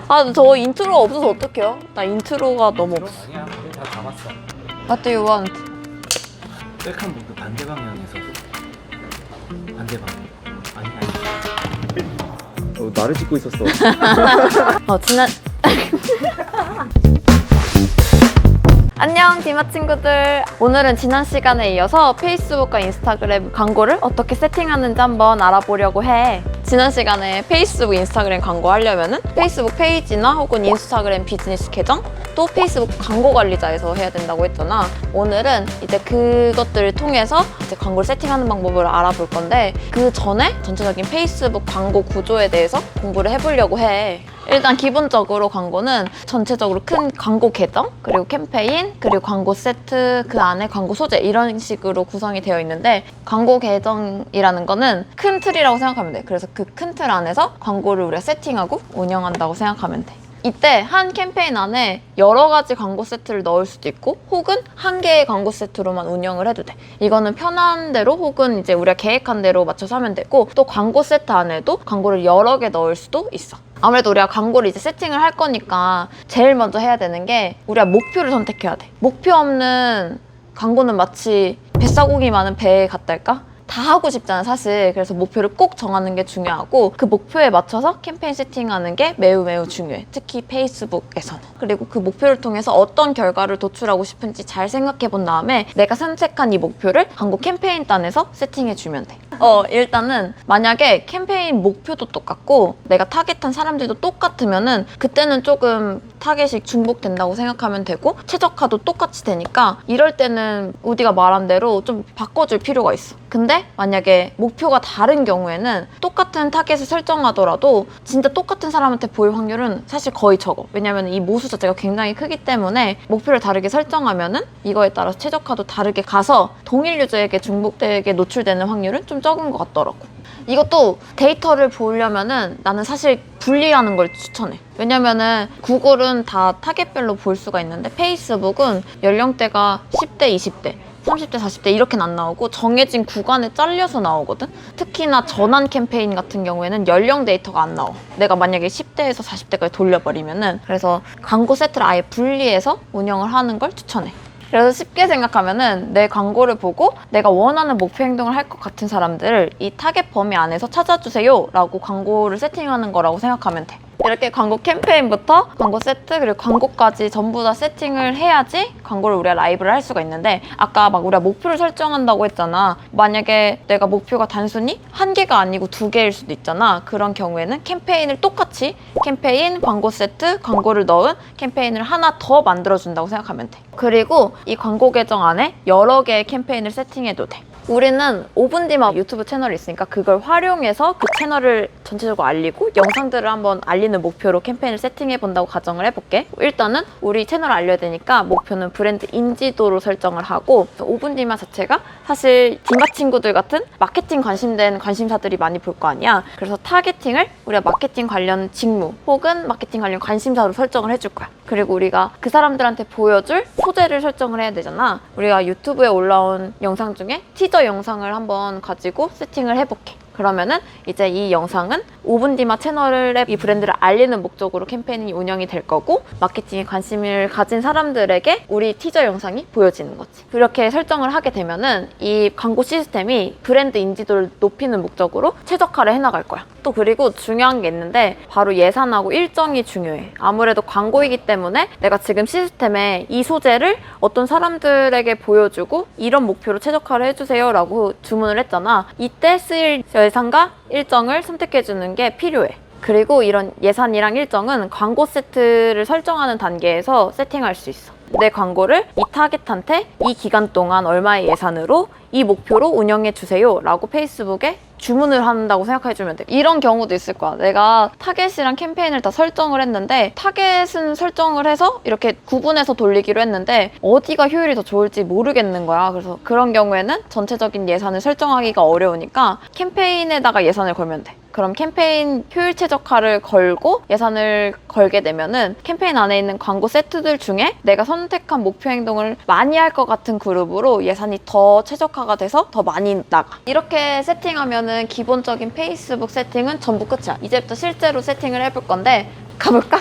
아, 저 인트로가 없어서 어떡해요? 나 인트로가 너무 없어. 아니야, 우리 다 잡았어. What do you want? 백한 분도 반대 방향에서도 반대 방향. 아니. 나를 찍고 있었어. 지난 안녕 디마 친구들. 오늘은 지난 시간에 이어서 페이스북과 인스타그램 광고를 어떻게 세팅하는지 한번 알아보려고 해. 지난 시간에 페이스북, 인스타그램 광고 하려면은 페이스북 페이지나 혹은 인스타그램 비즈니스 계정, 또 페이스북 광고 관리자에서 해야 된다고 했잖아. 오늘은 이제 그것들을 통해서 이제 광고를 세팅하는 방법을 알아볼 건데, 그 전에 전체적인 페이스북 광고 구조에 대해서 공부를 해보려고 해. 일단 기본적으로 광고는 전체적으로 큰 광고 계정, 그리고 캠페인, 그리고 광고 세트, 그 안에 광고 소재, 이런 식으로 구성이 되어 있는데, 광고 계정이라는 거는 큰 틀이라고 생각하면 돼. 그래서 그 큰 틀 안에서 광고를 우리가 세팅하고 운영한다고 생각하면 돼. 이때 한 캠페인 안에 여러 가지 광고 세트를 넣을 수도 있고, 혹은 한 개의 광고 세트로만 운영을 해도 돼. 이거는 편한 대로 혹은 이제 우리가 계획한 대로 맞춰서 하면 되고, 또 광고 세트 안에도 광고를 여러 개 넣을 수도 있어. 아무래도 우리가 광고를 이제 세팅을 할 거니까 제일 먼저 해야 되는 게, 우리가 목표를 선택해야 돼. 목표 없는 광고는 마치 뱃사공이 많은 배에 같달까? 다 하고 싶잖아, 사실. 그래서 목표를 꼭 정하는 게 중요하고, 그 목표에 맞춰서 캠페인 세팅하는 게 매우 중요해. 특히 페이스북에서는. 그리고 그 목표를 통해서 어떤 결과를 도출하고 싶은지 잘 생각해 본 다음에 내가 선택한 이 목표를 광고 캠페인 단에서 세팅해 주면 돼. 일단은 만약에 캠페인 목표도 똑같고 내가 타겟한 사람들도 똑같으면은 그때는 조금 타겟이 중복된다고 생각하면 되고, 최적화도 똑같이 되니까 이럴 때는 우디가 말한 대로 좀 바꿔줄 필요가 있어. 근데 만약에 목표가 다른 경우에는 똑같은 타겟을 설정하더라도 진짜 똑같은 사람한테 보일 확률은 사실 거의 적어. 왜냐면 이 모수 자체가 굉장히 크기 때문에 목표를 다르게 설정하면은 이거에 따라서 최적화도 다르게 가서 동일 유저에게 중복되게 노출되는 확률은 좀 적은 것 같더라고. 이것도 데이터를 보려면은 나는 사실 분리하는 걸 추천해. 왜냐면은 구글은 다 타겟별로 볼 수가 있는데, 페이스북은 연령대가 10대, 20대, 30대, 40대 이렇게는 안 나오고 정해진 구간에 잘려서 나오거든? 특히나 전환 캠페인 같은 경우에는 연령 데이터가 안 나와. 내가 만약에 10대에서 40대까지 돌려버리면은. 그래서 광고 세트를 아예 분리해서 운영을 하는 걸 추천해. 그래서 쉽게 생각하면은 내 광고를 보고 내가 원하는 목표 행동을 할 것 같은 사람들을 이 타겟 범위 안에서 찾아주세요 라고 광고를 세팅하는 거라고 생각하면 돼. 이렇게 광고 캠페인부터 광고 세트, 그리고 광고까지 전부 다 세팅을 해야지 광고를 우리가 라이브를 할 수가 있는데, 아까 막 우리가 목표를 설정한다고 했잖아. 만약에 내가 목표가 단순히 한 개가 아니고 두 개일 수도 있잖아. 그런 경우에는 캠페인을 똑같이 캠페인, 광고 세트, 광고를 넣은 캠페인을 하나 더 만들어준다고 생각하면 돼. 그리고 이 광고 계정 안에 여러 개의 캠페인을 세팅해도 돼. 우리는 5분 뒤만 유튜브 채널이 있으니까 그걸 활용해서 그 채널을 전체적으로 알리고 영상들을 한번 알리는 목표로 캠페인을 세팅해 본다고 가정을 해볼게. 일단은 우리 채널을 알려야 되니까 목표는 브랜드 인지도로 설정을 하고, 5분 뒤만 자체가 사실 디마 친구들 같은 마케팅 관심된 관심사들이 많이 볼 거 아니야. 그래서 타겟팅을 우리가 마케팅 관련 직무 혹은 마케팅 관련 관심사로 설정을 해줄 거야. 그리고 우리가 그 사람들한테 보여줄 소재를 설정을 해야 되잖아. 우리가 유튜브에 올라온 영상 중에 티저 영상을 한번 가지고 세팅을 해볼게. 그러면은 이제 이 영상은 5분 뒤마 채널에 이 브랜드를 알리는 목적으로 캠페인이 운영이 될 거고, 마케팅에 관심을 가진 사람들에게 우리 티저 영상이 보여지는 거지. 그렇게 설정을 하게 되면은 이 광고 시스템이 브랜드 인지도를 높이는 목적으로 최적화를 해나갈 거야. 또 그리고 중요한 게 있는데, 바로 예산하고 일정이 중요해. 아무래도 광고이기 때문에 내가 지금 시스템에 이 소재를 어떤 사람들에게 보여주고 이런 목표로 최적화를 해주세요 라고 주문을 했잖아. 이때 쓰일 예산과 일정을 선택해주는 게 필요해. 그리고 이런 예산이랑 일정은 광고 세트를 설정하는 단계에서 세팅할 수 있어. 내 광고를 이 타겟한테 이 기간 동안 얼마의 예산으로 이 목표로 운영해 주세요 라고 페이스북에 주문을 한다고 생각해주면 돼. 이런 경우도 있을 거야. 내가 타겟이랑 캠페인을 다 설정을 했는데, 타겟은 설정을 해서 이렇게 구분해서 돌리기로 했는데 어디가 효율이 더 좋을지 모르겠는 거야. 그래서 그런 경우에는 전체적인 예산을 설정하기가 어려우니까 캠페인에다가 예산을 걸면 돼. 그럼 캠페인 효율 최적화를 걸고 예산을 걸게 되면은 캠페인 안에 있는 광고 세트들 중에 내가 선택한 목표 행동을 많이 할 것 같은 그룹으로 예산이 더 최적화가 돼서 더 많이 나가. 이렇게 세팅하면은 기본적인 페이스북 세팅은 전부 끝이야. 이제부터 실제로 세팅을 해볼 건데 가볼까?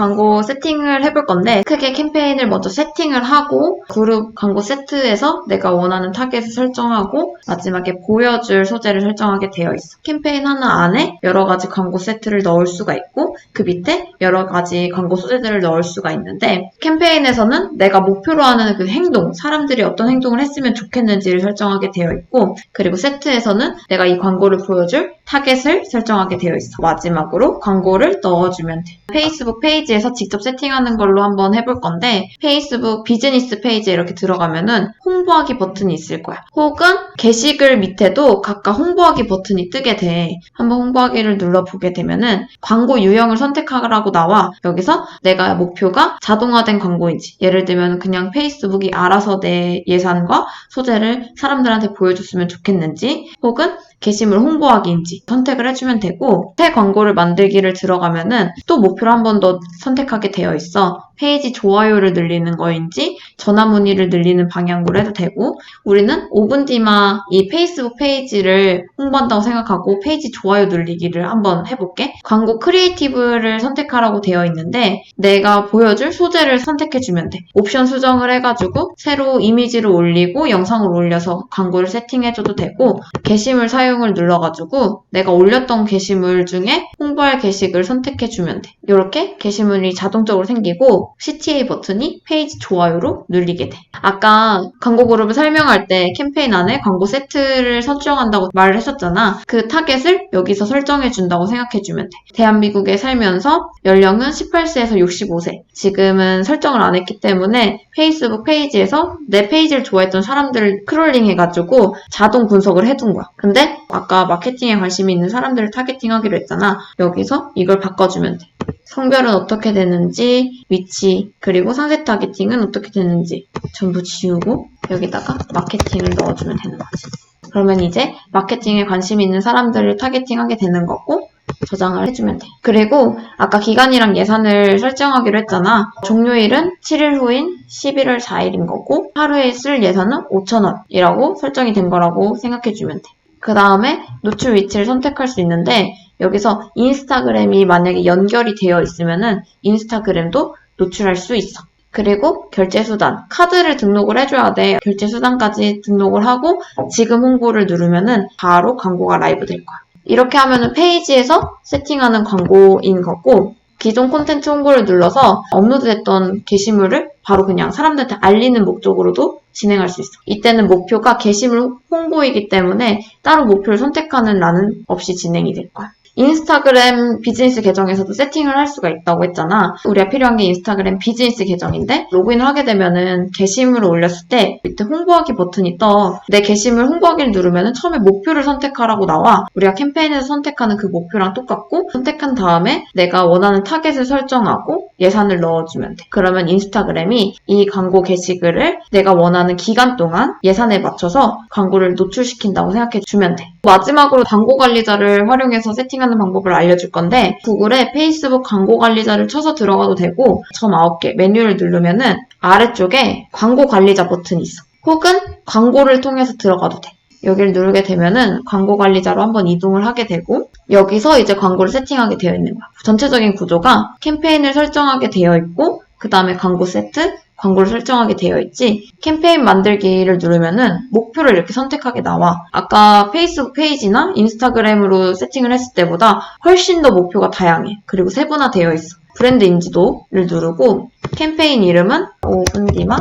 광고 세팅을 해볼 건데 크게 캠페인을 먼저 세팅을 하고 그룹 광고 세트에서 내가 원하는 타겟을 설정하고 마지막에 보여줄 소재를 설정하게 되어 있어. 캠페인 하나 안에 여러 가지 광고 세트를 넣을 수가 있고 그 밑에 여러 가지 광고 소재들을 넣을 수가 있는데 캠페인에서는 내가 목표로 하는 그 행동, 사람들이 어떤 행동을 했으면 좋겠는지를 설정하게 되어 있고 그리고 세트에서는 내가 이 광고를 보여줄 타겟을 설정하게 되어 있어. 마지막으로 광고를 넣어주면 돼. 페이스북 페이지에서 직접 세팅하는 걸로 한번 해볼 건데 페이스북 비즈니스 페이지에 이렇게 들어가면은 홍보하기 버튼이 있을 거야. 혹은 게시글 밑에도 각각 홍보하기 버튼이 뜨게 돼. 한번 홍보하기를 눌러보게 되면은 광고 유형을 선택하라고 나와. 여기서 내가 목표가 자동화된 광고인지 예를 들면 그냥 페이스북이 알아서 내 예산과 소재를 사람들한테 보여줬으면 좋겠는지 혹은 게시물 홍보하기인지 선택을 해주면 되고 새 광고를 만들기를 들어가면은 또 목표를 한 번 더 선택하게 되어 있어. 페이지 좋아요를 늘리는 거인지 전화 문의를 늘리는 방향으로 해도 되고 우리는 5분 뒤마 이 페이스북 페이지를 홍보한다고 생각하고 페이지 좋아요 늘리기를 한번 해볼게. 광고 크리에이티브를 선택하라고 되어 있는데 내가 보여줄 소재를 선택해주면 돼. 옵션 수정을 해가지고 새로 이미지를 올리고 영상을 올려서 광고를 세팅해줘도 되고 게시물 사용을 눌러가지고 내가 올렸던 게시물 중에 홍보할 게시글 선택해주면 돼. 이렇게 게시물이 자동적으로 생기고 CTA 버튼이 페이지 좋아요로 눌리게 돼. 아까 광고 그룹을 설명할 때 캠페인 안에 광고 세트를 설정한다고 말을 했었잖아. 그 타겟을 여기서 설정해준다고 생각해주면 돼. 대한민국에 살면서 연령은 18세에서 65세. 지금은 설정을 안 했기 때문에 페이스북 페이지에서 내 페이지를 좋아했던 사람들을 크롤링 해가지고 자동 분석을 해둔 거야. 근데 아까 마케팅에 관심이 있는 사람들을 타겟팅하기로 했잖아. 여기서 이걸 바꿔주면 돼. 성별은 어떻게 되는지, 위치, 그리고 상세 타겟팅은 어떻게 되는지 전부 지우고 여기다가 마케팅을 넣어주면 되는 거지. 그러면 이제 마케팅에 관심 있는 사람들을 타겟팅하게 되는 거고 저장을 해주면 돼. 그리고 아까 기간이랑 예산을 설정하기로 했잖아. 종료일은 7일 후인 11월 4일인 거고 하루에 쓸 예산은 5,000원이라고 설정이 된 거라고 생각해주면 돼. 그 다음에 노출 위치를 선택할 수 있는데 여기서 인스타그램이 만약에 연결이 되어 있으면은 인스타그램도 노출할 수 있어. 그리고 결제수단, 카드를 등록을 해줘야 돼. 결제수단까지 등록을 하고 지금 홍보를 누르면은 바로 광고가 라이브 될 거야. 이렇게 하면은 페이지에서 세팅하는 광고인 거고 기존 콘텐츠 홍보를 눌러서 업로드됐던 게시물을 바로 그냥 사람들한테 알리는 목적으로도 진행할 수 있어. 이때는 목표가 게시물 홍보이기 때문에 따로 목표를 선택하는 란은 없이 진행이 될 거야. 인스타그램 비즈니스 계정에서도 세팅을 할 수가 있다고 했잖아. 우리가 필요한 게 인스타그램 비즈니스 계정인데 로그인을 하게 되면은 게시물을 올렸을 때 밑에 홍보하기 버튼이 떠. 내 게시물 홍보하기를 누르면은 처음에 목표를 선택하라고 나와. 우리가 캠페인에서 선택하는 그 목표랑 똑같고 선택한 다음에 내가 원하는 타겟을 설정하고 예산을 넣어주면 돼. 그러면 인스타그램이 이 광고 게시글을 내가 원하는 기간 동안 예산에 맞춰서 광고를 노출시킨다고 생각해 주면 돼. 마지막으로 광고 관리자를 활용해서 세팅하는 방법을 알려줄 건데 구글에 페이스북 광고 관리자를 쳐서 들어가도 되고 점 9개 메뉴를 누르면은 아래쪽에 광고 관리자 버튼이 있어. 혹은 광고를 통해서 들어가도 돼. 여기를 누르게 되면은 광고 관리자로 한번 이동을 하게 되고 여기서 이제 광고를 세팅하게 되어 있는 거야. 전체적인 구조가 캠페인을 설정하게 되어 있고 그 다음에 광고 세트, 광고를 설정하게 되어 있지. 캠페인 만들기를 누르면은 목표를 이렇게 선택하게 나와. 아까 페이스북 페이지나 인스타그램으로 세팅을 했을 때보다 훨씬 더 목표가 다양해. 그리고 세분화되어 있어. 브랜드 인지도를 누르고 캠페인 이름은 5분 뒤마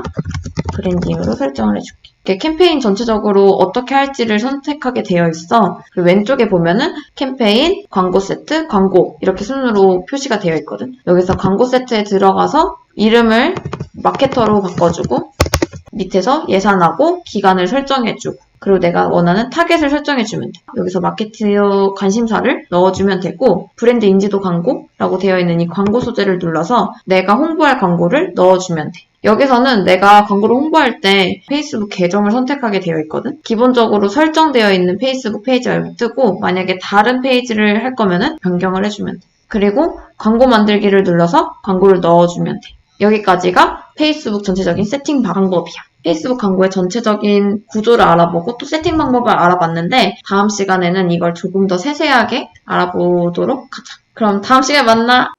브랜딩으로 설정을 해줄게. 캠페인 전체적으로 어떻게 할지를 선택하게 되어 있어. 그리고 왼쪽에 보면은 캠페인, 광고 세트, 광고 이렇게 순으로 표시가 되어 있거든. 여기서 광고 세트에 들어가서 이름을 마케터로 바꿔주고 밑에서 예산하고 기간을 설정해주고 그리고 내가 원하는 타겟을 설정해주면 돼. 여기서 마케터 관심사를 넣어주면 되고 브랜드 인지도 광고라고 되어 있는 이 광고 소재를 눌러서 내가 홍보할 광고를 넣어주면 돼. 여기서는 내가 광고를 홍보할 때 페이스북 계정을 선택하게 되어 있거든. 기본적으로 설정되어 있는 페이스북 페이지가 여기 뜨고 만약에 다른 페이지를 할 거면은 변경을 해주면 돼. 그리고 광고 만들기를 눌러서 광고를 넣어주면 돼. 여기까지가 페이스북 전체적인 세팅 방법이야. 페이스북 광고의 전체적인 구조를 알아보고 또 세팅 방법을 알아봤는데 다음 시간에는 이걸 조금 더 세세하게 알아보도록 하자. 그럼 다음 시간에 만나!